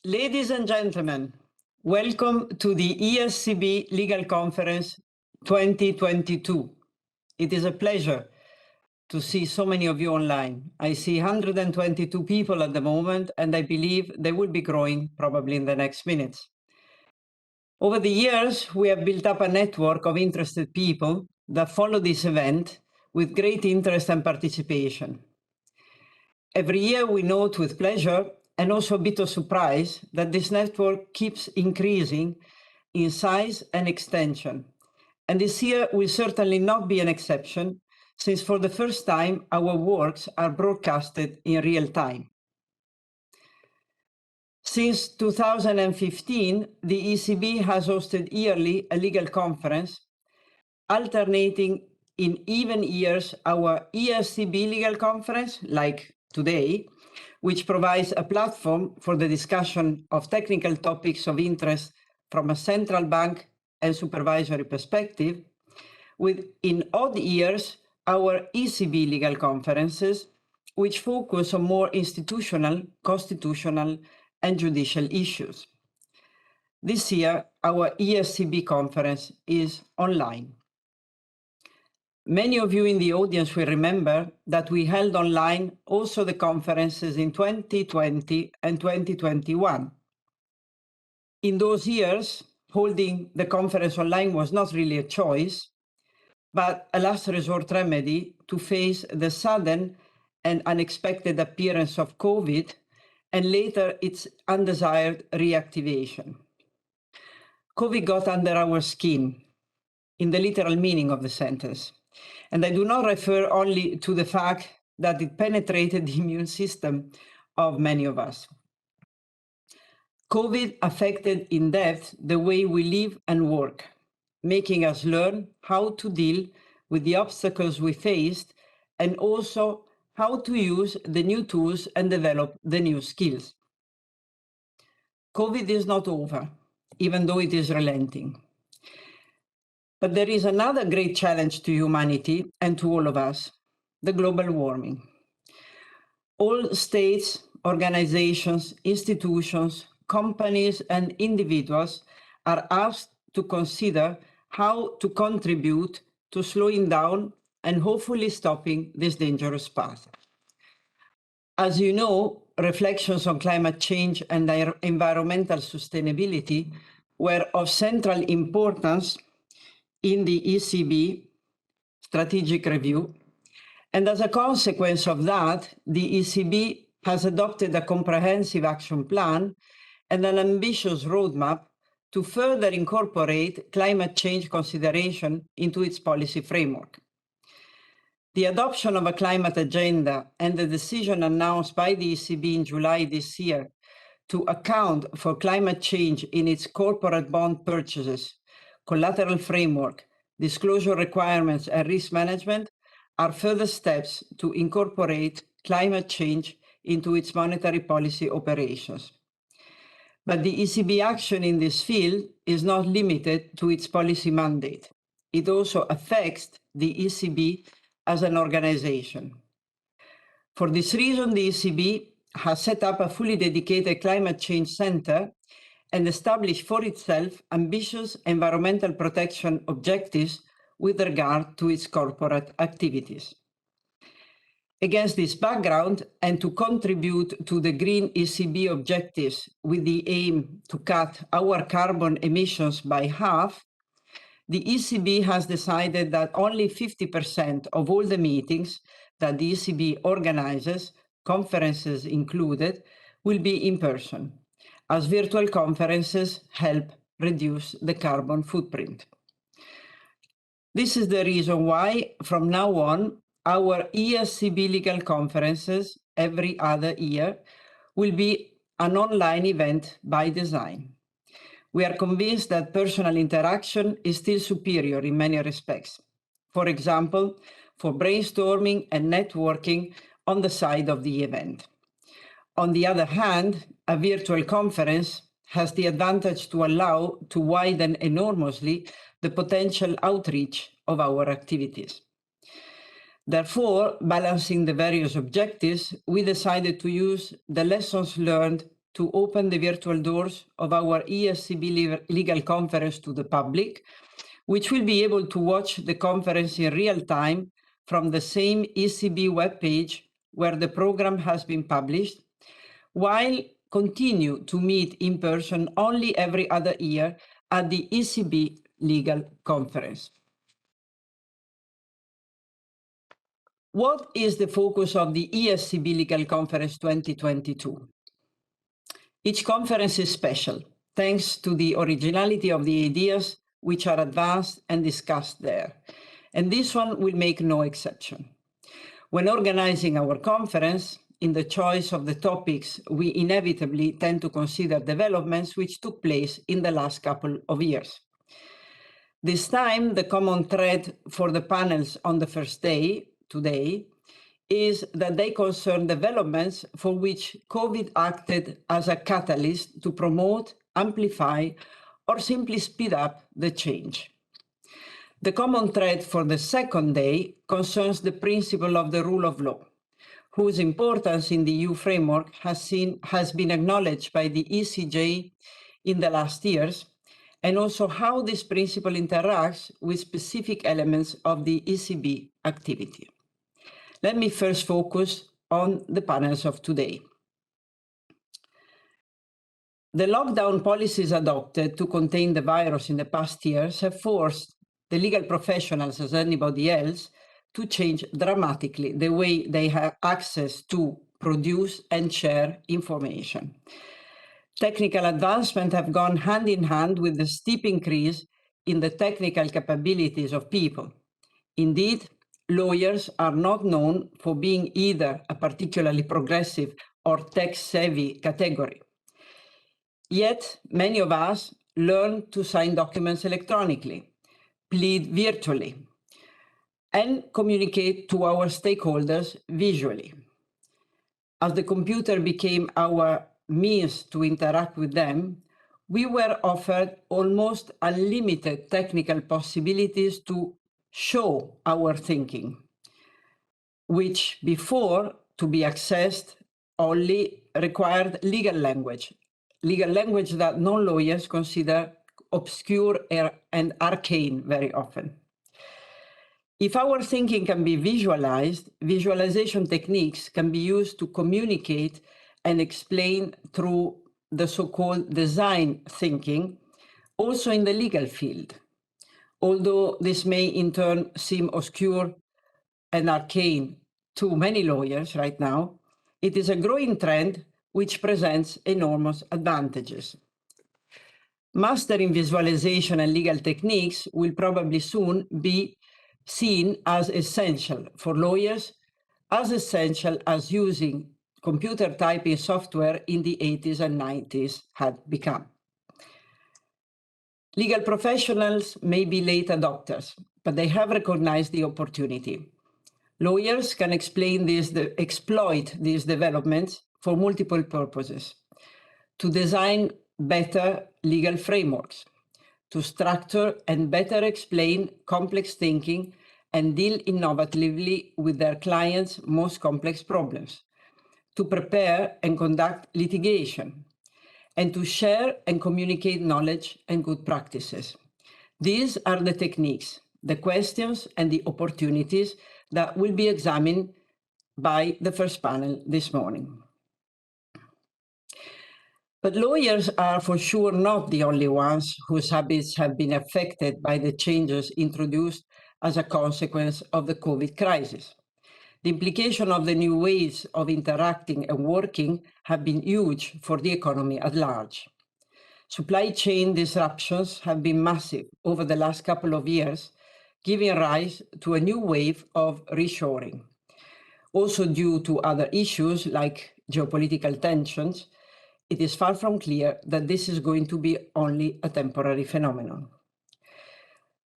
Ladies and gentlemen, welcome to the ESCB Legal Conference 2022. It is a pleasure to see so many of you online. I see 122 people at the moment, and I believe they will be growing probably in the next minutes. Over the years, we have built up a network of interested people that follow this event with great interest and participation. Every year we note with pleasure and also a bit of surprise that this network keeps increasing in size and extension. And this year will certainly not be an exception, since for the first time our works are broadcasted in real time. Since 2015, the ECB has hosted yearly a legal conference, alternating in even years our ESCB legal conference, like today, which provides a platform for the discussion of technical topics of interest from a central bank and supervisory perspective, with, in odd years, our ECB legal conferences, which focus on more institutional, constitutional, and judicial issues. This year, our ESCB conference is online. Many of you in the audience will remember that we held online also the conferences in 2020 and 2021. In those years, holding the conference online was not really a choice, but a last resort remedy to face the sudden and unexpected appearance of COVID and later its undesired reactivation. COVID got under our skin, in the literal meaning of the sentence. And I do not refer only to the fact that it penetrated the immune system of many of us. COVID affected in depth the way we live and work, making us learn how to deal with the obstacles we faced and also how to use the new tools and develop the new skills. COVID is not over, even though it is relenting. But there is another great challenge to humanity and to all of us, the global warming. All states, organizations, institutions, companies, and individuals are asked to consider how to contribute to slowing down and hopefully stopping this dangerous path. As you know, reflections on climate change and environmental sustainability were of central importance in the ECB strategic review. And as a consequence of that, the ECB has adopted a comprehensive action plan and an ambitious roadmap to further incorporate climate change consideration into its policy framework. The adoption of a climate agenda and the decision announced by the ECB in July this year to account for climate change in its corporate bond purchases, collateral framework, disclosure requirements, and risk management are further steps to incorporate climate change into its monetary policy operations. But the ECB action in this field is not limited to its policy mandate. It also affects the ECB as an organization. For this reason, the ECB has set up a fully dedicated climate change center and established for itself ambitious environmental protection objectives with regard to its corporate activities. Against this background, and to contribute to the green ECB objectives with the aim to cut our carbon emissions by half, the ECB has decided that only 50% of all the meetings that the ECB organizes, conferences included, will be in person, as virtual conferences help reduce the carbon footprint. This is the reason why, from now on, our ESCB legal conferences every other year will be an online event by design. We are convinced that personal interaction is still superior in many respects. For example, for brainstorming and networking on the side of the event. On the other hand, a virtual conference has the advantage to allow to widen enormously the potential outreach of our activities. Therefore, balancing the various objectives, we decided to use the lessons learned to open the virtual doors of our ESCB legal conference to the public, which will be able to watch the conference in real time from the same ECB webpage where the program has been published, while continue to meet in person only every other year at the ECB legal conference. What is the focus of the ESCB Legal Conference 2022? Each conference is special, thanks to the originality of the ideas which are advanced and discussed there. And this one will make no exception. When organizing our conference, in the choice of the topics, we inevitably tend to consider developments which took place in the last couple of years. This time, the common thread for the panels on the first day, today, is that they concern developments for which COVID acted as a catalyst to promote, amplify, or simply speed up the change. The common thread for the second day concerns the principle of the rule of law, whose importance in the EU framework has been acknowledged by the ECJ in the last years, and also how this principle interacts with specific elements of the ECB activity. Let me first focus on the panels of today. The lockdown policies adopted to contain the virus in the past years have forced the legal professionals, as anybody else, to change dramatically the way they have access to produce and share information. Technical advancements have gone hand in hand with the steep increase in the technical capabilities of people. Indeed, lawyers are not known for being either a particularly progressive or tech-savvy category. Yet, many of us learn to sign documents electronically, plead virtually, and communicate to our stakeholders visually. As the computer became our means to interact with them, we were offered almost unlimited technical possibilities to show our thinking, which before, to be accessed, only required legal language that non-lawyers consider obscure and arcane very often. If our thinking can be visualized, visualization techniques can be used to communicate and explain through the so-called design thinking, also in the legal field. Although this may in turn seem obscure and arcane to many lawyers right now, it is a growing trend which presents enormous advantages. Mastering visualization and legal techniques will probably soon be seen as essential for lawyers, as essential as using computer typing software in the 80s and 90s had become. Legal professionals may be late adopters, but they have recognized the opportunity. Lawyers can exploit these developments for multiple purposes: to design better legal frameworks, to structure and better explain complex thinking and deal innovatively with their clients' most complex problems, to prepare and conduct litigation, and to share and communicate knowledge and good practices. These are the techniques, the questions, and the opportunities that will be examined by the first panel this morning. But lawyers are for sure not the only ones whose habits have been affected by the changes introduced as a consequence of the COVID crisis. The implication of the new ways of interacting and working have been huge for the economy at large. Supply chain disruptions have been massive over the last couple of years, giving rise to a new wave of reshoring. Also due to other issues like geopolitical tensions, it is far from clear that this is going to be only a temporary phenomenon.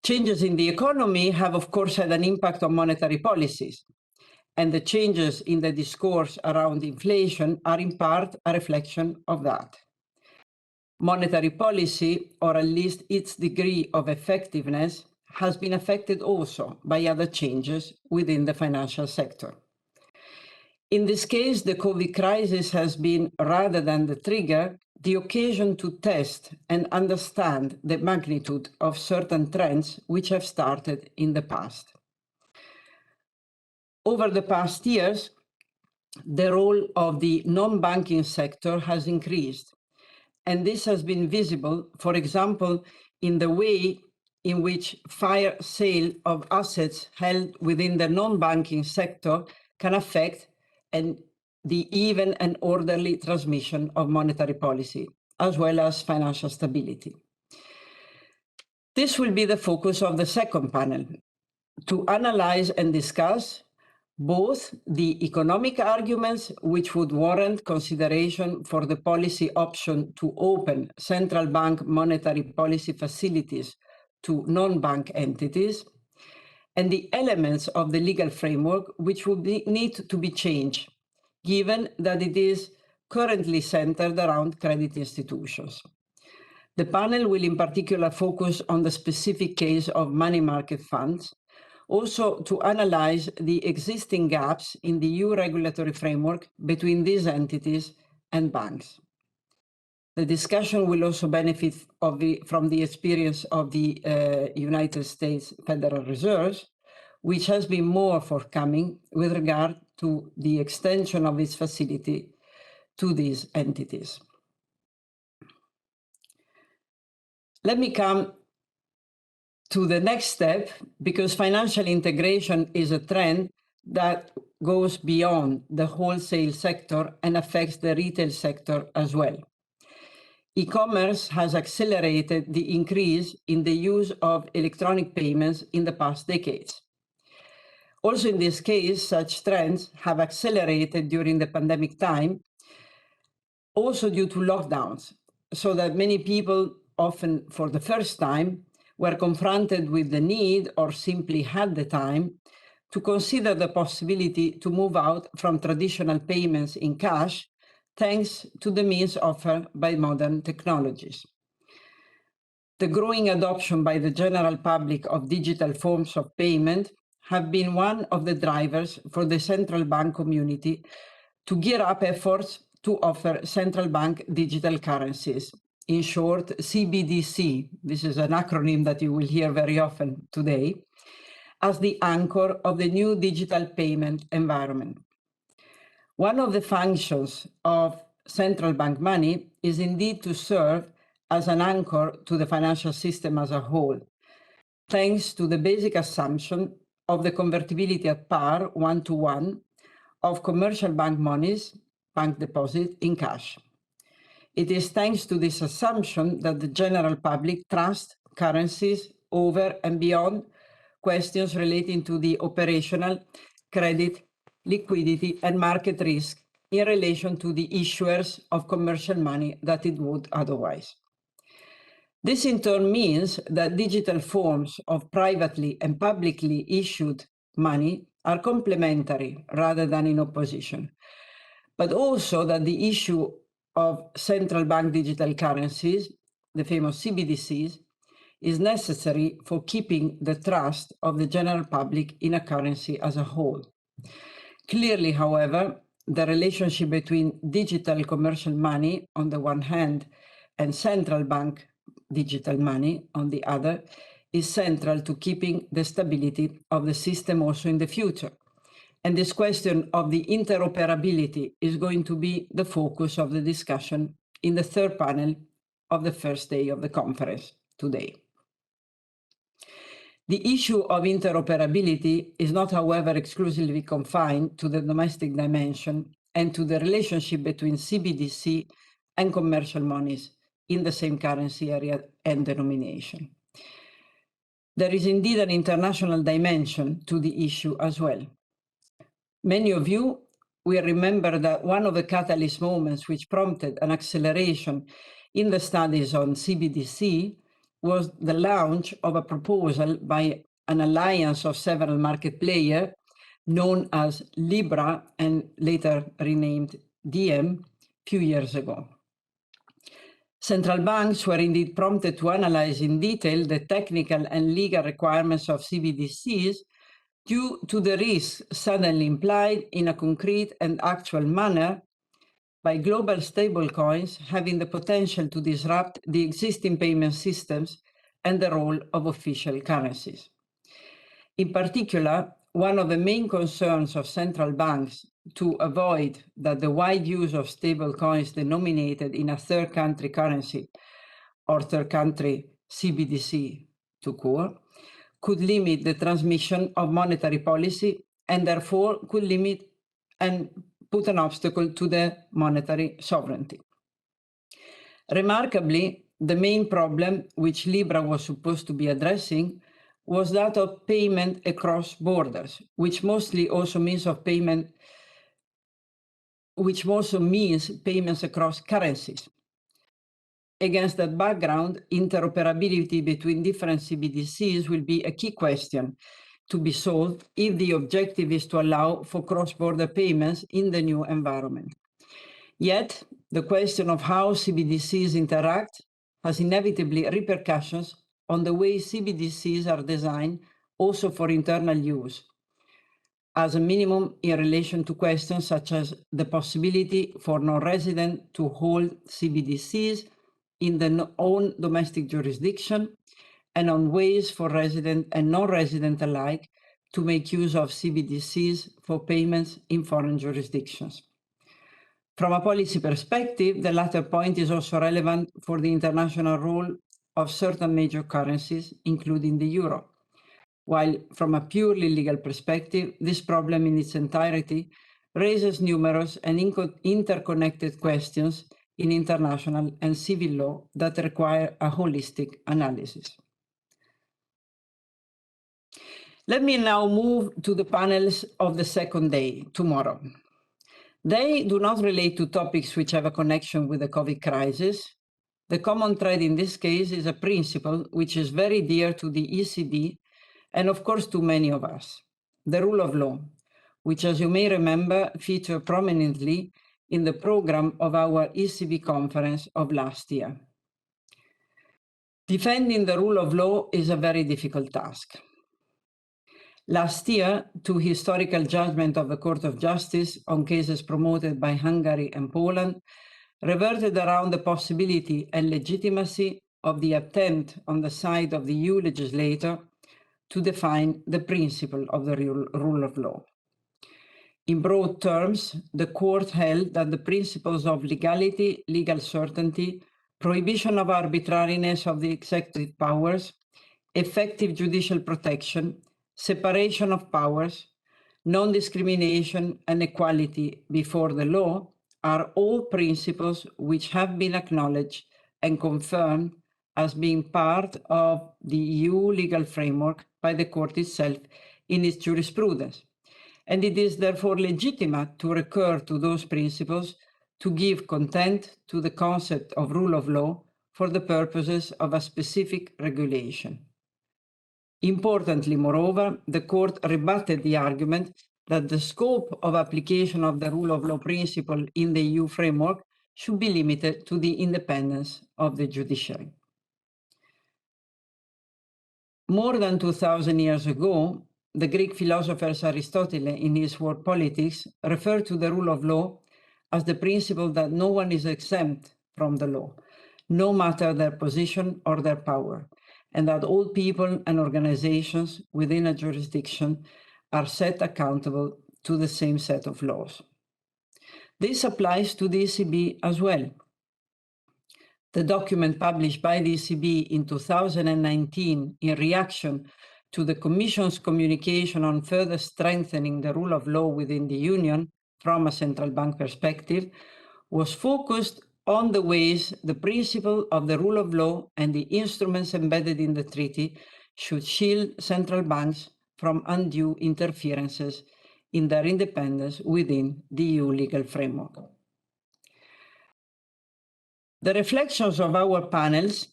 Changes in the economy have, of course, had an impact on monetary policies, and the changes in the discourse around inflation are in part a reflection of that. Monetary policy, or at least its degree of effectiveness, has been affected also by other changes within the financial sector. In this case, the COVID crisis has been, rather than the trigger, the occasion to test and understand the magnitude of certain trends which have started in the past. Over the past years, the role of the non-banking sector has increased, and this has been visible, for example, in the way in which fire sale of assets held within the non-banking sector can affect the even and orderly transmission of monetary policy, as well as financial stability. This will be the focus of the second panel, to analyze and discuss both the economic arguments which would warrant consideration for the policy option to open central bank monetary policy facilities to non-bank entities, and the elements of the legal framework which would need to be changed, given that it is currently centered around credit institutions. The panel will in particular focus on the specific case of money market funds, also to analyze the existing gaps in the EU regulatory framework between these entities and banks. The discussion will also benefit from the experience of the United States Federal Reserve, which has been more forthcoming with regard to the extension of its facility to these entities. Let me come to the next step, because financial integration is a trend that goes beyond the wholesale sector and affects the retail sector as well. E-commerce has accelerated the increase in the use of electronic payments in the past decades. Also in this case, such trends have accelerated during the pandemic time, also due to lockdowns, so that many people, often for the first time, were confronted with the need, or simply had the time, to consider the possibility to move out from traditional payments in cash, thanks to the means offered by modern technologies. The growing adoption by the general public of digital forms of payment have been one of the drivers for the central bank community to gear up efforts to offer central bank digital currencies. In short, CBDC, this is an acronym that you will hear very often today, as the anchor of the new digital payment environment. One of the functions of central bank money is indeed to serve as an anchor to the financial system as a whole, thanks to the basic assumption of the convertibility at par, one-to-one, of commercial bank monies, bank deposit, in cash. It is thanks to this assumption that the general public trusts currencies over and beyond questions relating to the operational, credit, liquidity, and market risk in relation to the issuers of commercial money that it would otherwise. This in turn means that digital forms of privately and publicly issued money are complementary rather than in opposition, but also that the issue of central bank digital currencies, the famous CBDCs, is necessary for keeping the trust of the general public in a currency as a whole. Clearly, however, the relationship between digital commercial money on the one hand and central bank digital money on the other is central to keeping the stability of the system also in the future. And this question of the interoperability is going to be the focus of the discussion in the third panel of the first day of the conference today. The issue of interoperability is not, however, exclusively confined to the domestic dimension and to the relationship between CBDC and commercial monies in the same currency area and denomination. There is indeed an international dimension to the issue as well. Many of you will remember that one of the catalyst moments which prompted an acceleration in the studies on CBDC was the launch of a proposal by an alliance of several market players known as Libra and later renamed Diem a few years ago. Central banks were indeed prompted to analyze in detail the technical and legal requirements of CBDCs due to the risk suddenly implied in a concrete and actual manner by global stablecoins having the potential to disrupt the existing payment systems and the role of official currencies. In particular, one of the main concerns of central banks to avoid that the wide use of stablecoins denominated in a third country currency or third country CBDC to core could limit the transmission of monetary policy and therefore could limit and put an obstacle to the monetary sovereignty. Remarkably, the main problem which Libra was supposed to be addressing was that of payment across borders, which mostly also means payments across currencies. Against that background, interoperability between different CBDCs will be a key question to be solved if the objective is to allow for cross-border payments in the new environment. Yet, the question of how CBDCs interact has inevitably repercussions on the way CBDCs are designed also for internal use, as a minimum in relation to questions such as the possibility for non-residents to hold CBDCs in their own domestic jurisdiction, and on ways for resident and non-resident alike to make use of CBDCs for payments in foreign jurisdictions. From a policy perspective, the latter point is also relevant for the international role of certain major currencies, including the euro. While from a purely legal perspective, this problem in its entirety raises numerous and interconnected questions in international and civil law that require a holistic analysis. Let me now move to the panels of the second day, tomorrow. They do not relate to topics which have a connection with the COVID crisis. The common thread in this case is a principle which is very dear to the ECB and of course to many of us, the rule of law, which, as you may remember, featured prominently in the program of our ECB conference of last year. Defending the rule of law is a very difficult task. Last year, two historical judgments of the Court of Justice on cases promoted by Hungary and Poland reverted around the possibility and legitimacy of the attempt on the side of the EU legislator to define the principle of the rule of law. In broad terms, the court held that the principles of legality, legal certainty, prohibition of arbitrariness of the executive powers, effective judicial protection, separation of powers, non-discrimination, and equality before the law are all principles which have been acknowledged and confirmed as being part of the EU legal framework by the court itself in its jurisprudence. And it is therefore legitimate to recur to those principles to give content to the concept of rule of law for the purposes of a specific regulation. Importantly, moreover, the court rebutted the argument that the scope of application of the rule of law principle in the EU framework should be limited to the independence of the judiciary. More than 2,000 years ago, the Greek philosopher Aristotle, in his work Politics, referred to the rule of law as the principle that no one is exempt from the law, no matter their position or their power, and that all people and organizations within a jurisdiction are set accountable to the same set of laws. This applies to the ECB as well. The document published by the ECB in 2019 in reaction to the Commission's communication on further strengthening the rule of law within the Union from a central bank perspective was focused on the ways the principle of the rule of law and the instruments embedded in the treaty should shield central banks from undue interferences in their independence within the EU legal framework. The reflections of our panels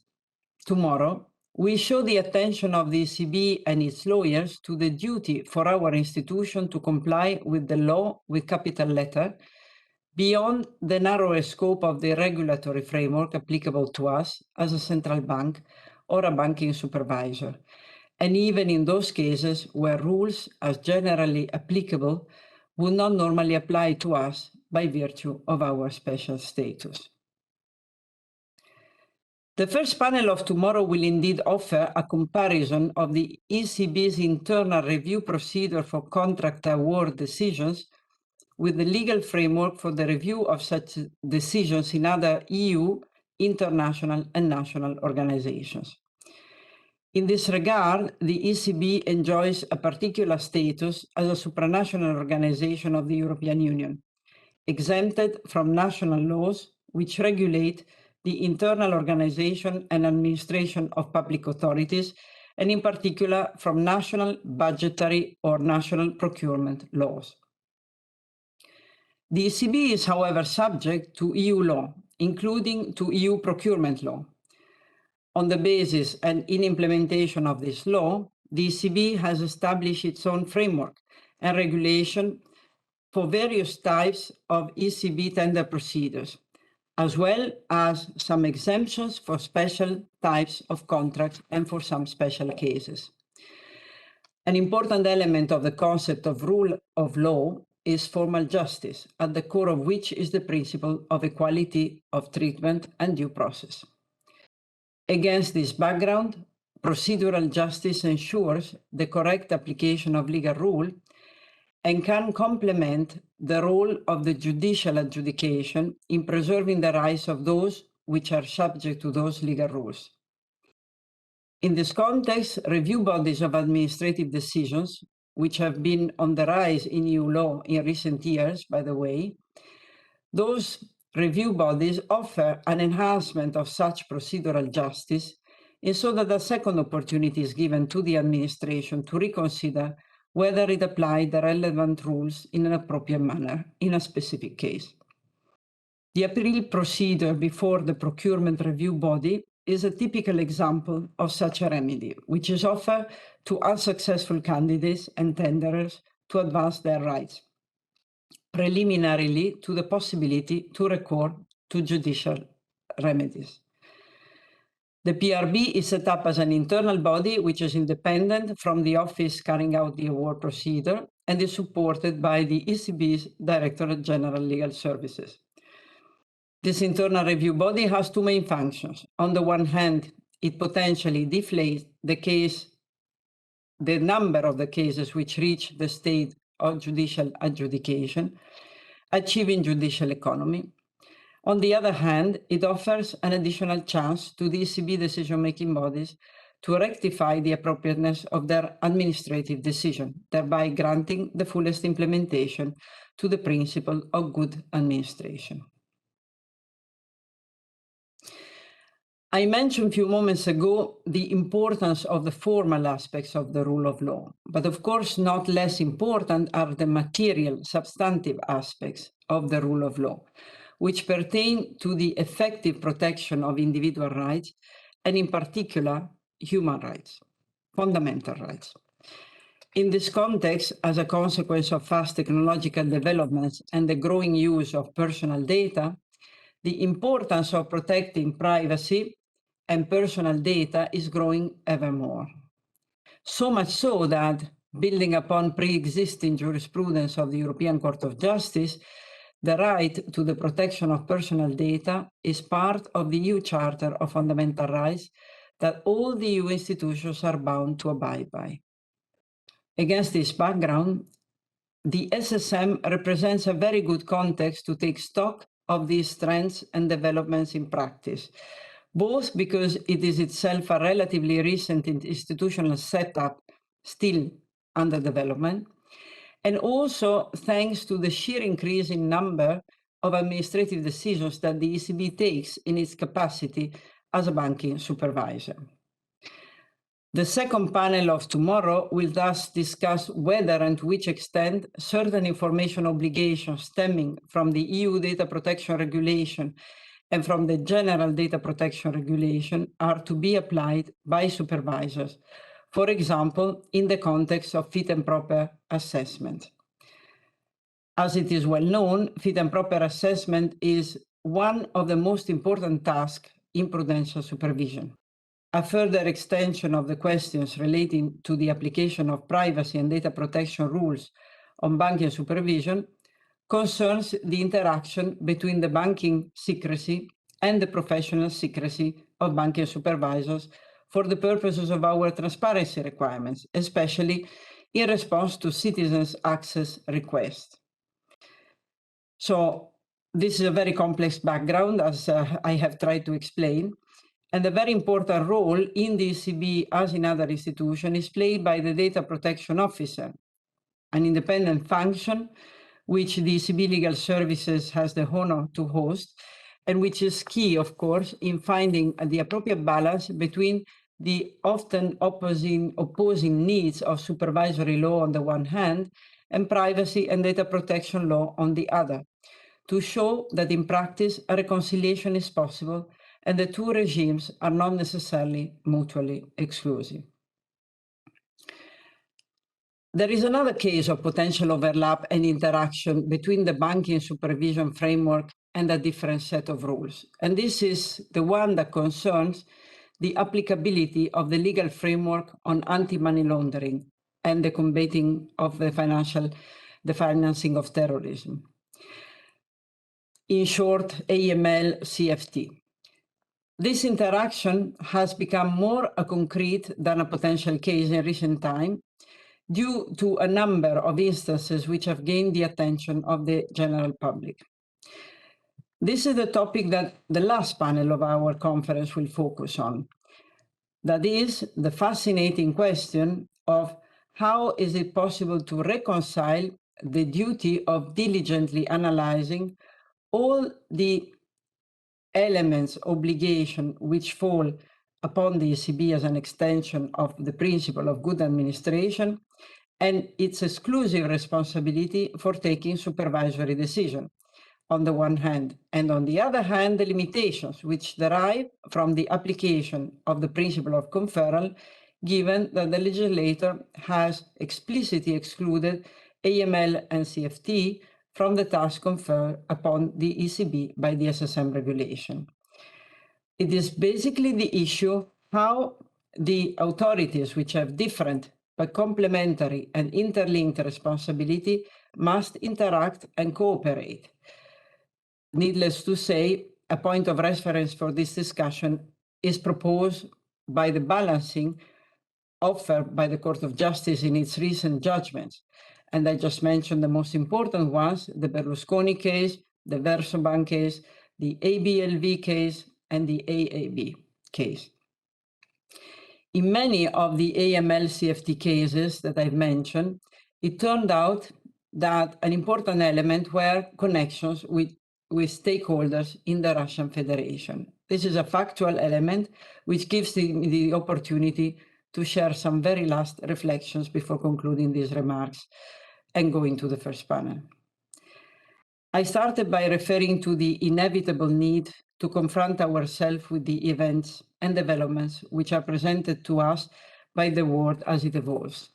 tomorrow will show the attention of the ECB and its lawyers to the duty for our institution to comply with the law with capital letter beyond the narrower scope of the regulatory framework applicable to us as a central bank or a banking supervisor, and even in those cases where rules as generally applicable would not normally apply to us by virtue of our special status. The first panel of tomorrow will indeed offer a comparison of the ECB's internal review procedure for contract award decisions with the legal framework for the review of such decisions in other EU, international, and national organizations. In this regard, the ECB enjoys a particular status as a supranational organization of the European Union, exempted from national laws which regulate the internal organization and administration of public authorities, and in particular from national budgetary or national procurement laws. The ECB is, however, subject to EU law, including to EU procurement law. On the basis and in implementation of this law, the ECB has established its own framework and regulation for various types of ECB tender procedures, as well as some exemptions for special types of contracts and for some special cases. An important element of the concept of rule of law is formal justice, at the core of which is the principle of equality of treatment and due process. Against this background, procedural justice ensures the correct application of legal rule and can complement the role of the judicial adjudication in preserving the rights of those which are subject to those legal rules. In this context, review bodies of administrative decisions, which have been on the rise in EU law in recent years, by the way, those review bodies offer an enhancement of such procedural justice, and so that a second opportunity is given to the administration to reconsider whether it applied the relevant rules in an appropriate manner in a specific case. The appeal procedure before the procurement review body is a typical example of such a remedy, which is offered to unsuccessful candidates and tenderers to advance their rights, preliminarily to the possibility to recourse to judicial remedies. The PRB is set up as an internal body which is independent from the office carrying out the award procedure and is supported by the ECB's Directorate General Legal Services. This internal review body has two main functions. On the one hand, it potentially deflates the number of the cases which reach the state of judicial adjudication, achieving judicial economy. On the other hand, it offers an additional chance to the ECB decision-making bodies to rectify the appropriateness of their administrative decision, thereby granting the fullest implementation to the principle of good administration. I mentioned a few moments ago the importance of the formal aspects of the rule of law, but of course not less important are the material, substantive aspects of the rule of law, which pertain to the effective protection of individual rights, and in particular, human rights, fundamental rights. In this context, as a consequence of fast technological developments and the growing use of personal data, the importance of protecting privacy and personal data is growing ever more. So much so that, building upon pre-existing jurisprudence of the European Court of Justice, the right to the protection of personal data is part of the EU Charter of Fundamental Rights that all the EU institutions are bound to abide by. Against this background, the SSM represents a very good context to take stock of these trends and developments in practice, both because it is itself a relatively recent institutional setup still under development, and also thanks to the sheer increase in number of administrative decisions that the ECB takes in its capacity as a banking supervisor. The second panel of tomorrow will thus discuss whether and to which extent certain information obligations stemming from the EU Data Protection Regulation and from the General Data Protection Regulation are to be applied by supervisors, for example, in the context of fit and proper assessment. As it is well known, fit and proper assessment is one of the most important tasks in prudential supervision. a further extension of the questions relating to the application of privacy and data protection rules on banking supervision concerns the interaction between the banking secrecy and the professional secrecy of banking supervisors for the purposes of our transparency requirements, especially in response to citizens' access requests. So this is a very complex background, as I have tried to explain, and a very important role in the ECB, as in other institutions, is played by the Data Protection Officer, an independent function which the ECB Legal Services has the honor to host, and which is key, of course, in finding the appropriate balance between the often opposing needs of supervisory law on the one hand, and privacy and data protection law on the other, to show that in practice a reconciliation is possible and the two regimes are not necessarily mutually exclusive. There is another case of potential overlap and interaction between the banking supervision framework and a different set of rules. And this is the one that concerns the applicability of the legal framework on anti-money laundering and the combating of the financing of terrorism. In short, AML-CFT. This interaction has become more a concrete than a potential case in recent time, due to a number of instances which have gained the attention of the general public. This is the topic that the last panel of our conference will focus on. That is the fascinating question of how is it possible to reconcile the duty of diligently analyzing all the elements, obligation which fall upon the ECB as an extension of the principle of good administration and its exclusive responsibility for taking supervisory decision on the one hand, and on the other hand, the limitations which derive from the application of the principle of conferral, given that the legislator has explicitly excluded AML and CFT from the task conferred upon the ECB by the SSM regulation. It is basically the issue how the authorities which have different but complementary and interlinked responsibility must interact and cooperate. Needless to say, a point of reference for this discussion is proposed by the balancing offered by the Court of Justice in its recent judgments. And I just mentioned the most important ones, the Berlusconi case, the Versobank case, the ABLV case, and the AAB case. In many of the AML-CFT cases that I've mentioned, it turned out that an important element were connections with stakeholders in the Russian Federation. This is a factual element which gives the opportunity to share some very last reflections before concluding these remarks and going to the first panel. I started by referring to the inevitable need to confront ourselves with the events and developments which are presented to us by the world as it evolves.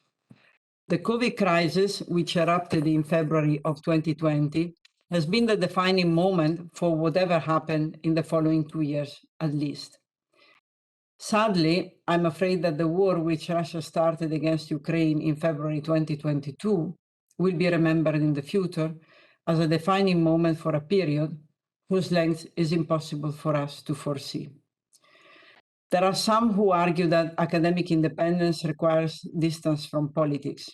The COVID crisis, which erupted in February of 2020, has been the defining moment for whatever happened in the following 2 years, at least. Sadly, I'm afraid that the war which Russia started against Ukraine in February 2022 will be remembered in the future as a defining moment for a period whose length is impossible for us to foresee. There are some who argue that academic independence requires distance from politics.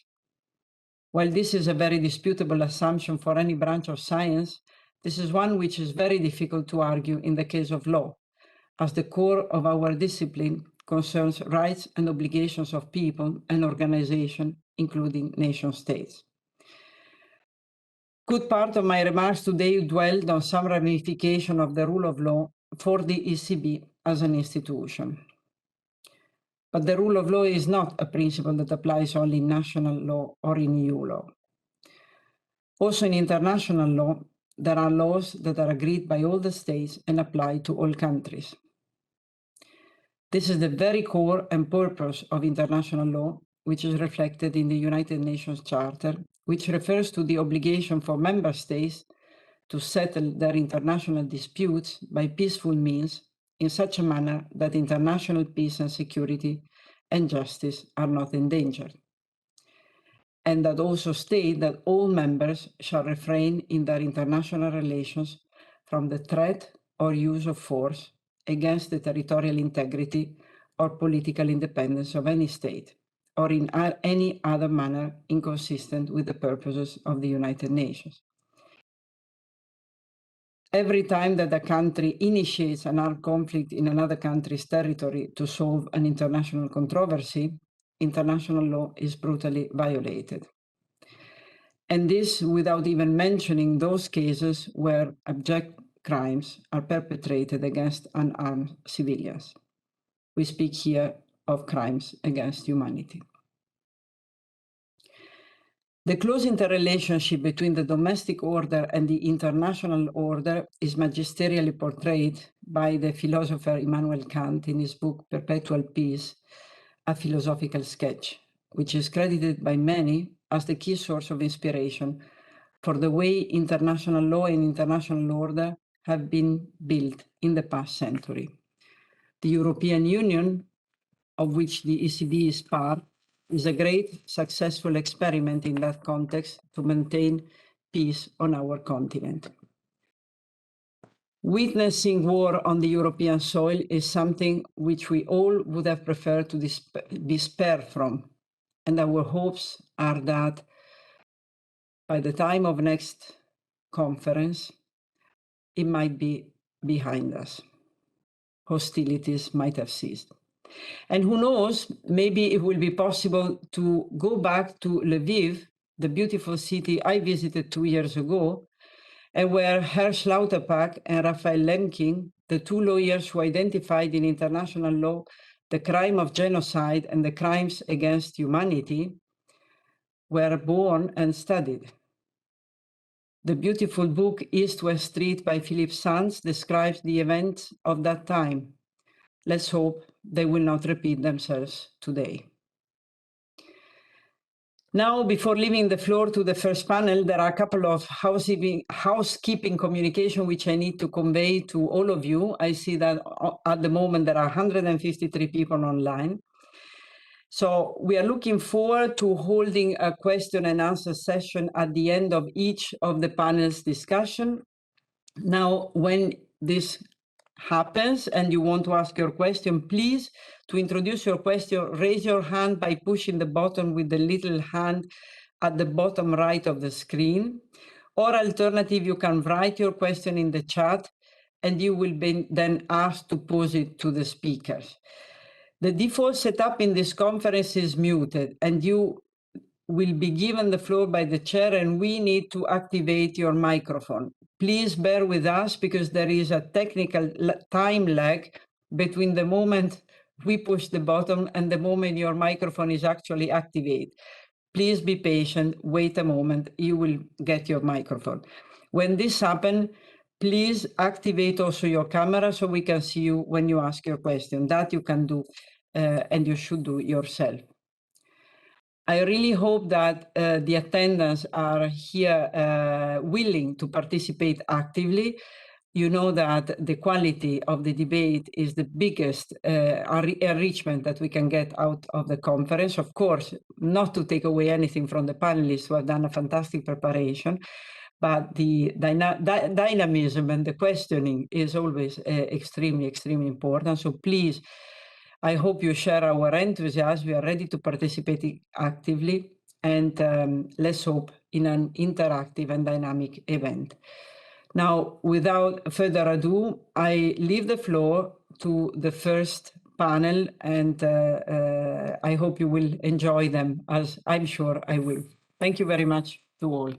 While this is a very disputable assumption for any branch of science, this is one which is very difficult to argue in the case of law, as the core of our discipline concerns rights and obligations of people and organizations, including nation states. Good part of my remarks today dwelled on some ramification of the rule of law for the ECB as an institution. But the rule of law is not a principle that applies only in national law or in EU law. Also in international law, there are laws that are agreed by all the states and apply to all countries. This is the very core and purpose of international law, which is reflected in the United Nations Charter, which refers to the obligation for member states to settle their international disputes by peaceful means in such a manner that international peace and security and justice are not endangered. And that also state that all members shall refrain in their international relations from the threat or use of force against the territorial integrity or political independence of any state, or in any other manner inconsistent with the purposes of the United Nations. Every time that a country initiates an armed conflict in another country's territory to solve an international controversy, international law is brutally violated. And this without even mentioning those cases where abject crimes are perpetrated against unarmed civilians. We speak here of crimes against humanity. The close interrelationship between the domestic order and the international order is magisterially portrayed by the philosopher Immanuel Kant in his book Perpetual Peace, a Philosophical Sketch, which is credited by many as the key source of inspiration for the way international law and international order have been built in the past century. The European Union, of which the ECD is part, is a great successful experiment in that context to maintain peace on our continent. Witnessing war on the European soil is something which we all would have preferred to be spared from, and our hopes are that by the time of next conference, it might be behind us. Hostilities might have ceased. And who knows, maybe it will be possible to go back to Lviv, the beautiful city I visited 2 years ago, and where Hersch Lauterpacht and Raphael Lemkin, the two lawyers who identified in international law the crime of genocide and the crimes against humanity, were born and studied. The beautiful book East-West Street by Philip Sands describes the events of that time. Let's hope they will not repeat themselves today. Now, before leaving the floor to the first panel, there are a couple of housekeeping communication which I need to convey to all of you. I see that at the moment there are 153 people online. So we are looking forward to holding a question and answer session at the end of each of the panel's discussion. Now, when this happens and you want to ask your question, please, to introduce your question, raise your hand by pushing the button with the little hand at the bottom right of the screen. Or alternative, you can write your question in the chat and you will be then asked to pose it to the speakers. The default setup in this conference is muted, and you will be given the floor by the chair, and we need to activate your microphone. Please bear with us because there is a technical time lag between the moment we push the button and the moment your microphone is actually activated. Please be patient, wait a moment, you will get your microphone. When this happens, please activate also your camera so we can see you when you ask your question. That you can do and you should do yourself. I really hope that the attendants are here willing to participate actively. You know that the quality of the debate is the biggest enrichment that we can get out of the conference. Of course, not to take away anything from the panelists who have done a fantastic preparation, but the dynamism and the questioning is always extremely, extremely important. So please, I hope you share our enthusiasm. We are ready to participate actively, and let's hope in an interactive and dynamic event. Now, without further ado, I leave the floor to the first panel, and I hope you will enjoy them, as I'm sure I will. Thank you very much to all.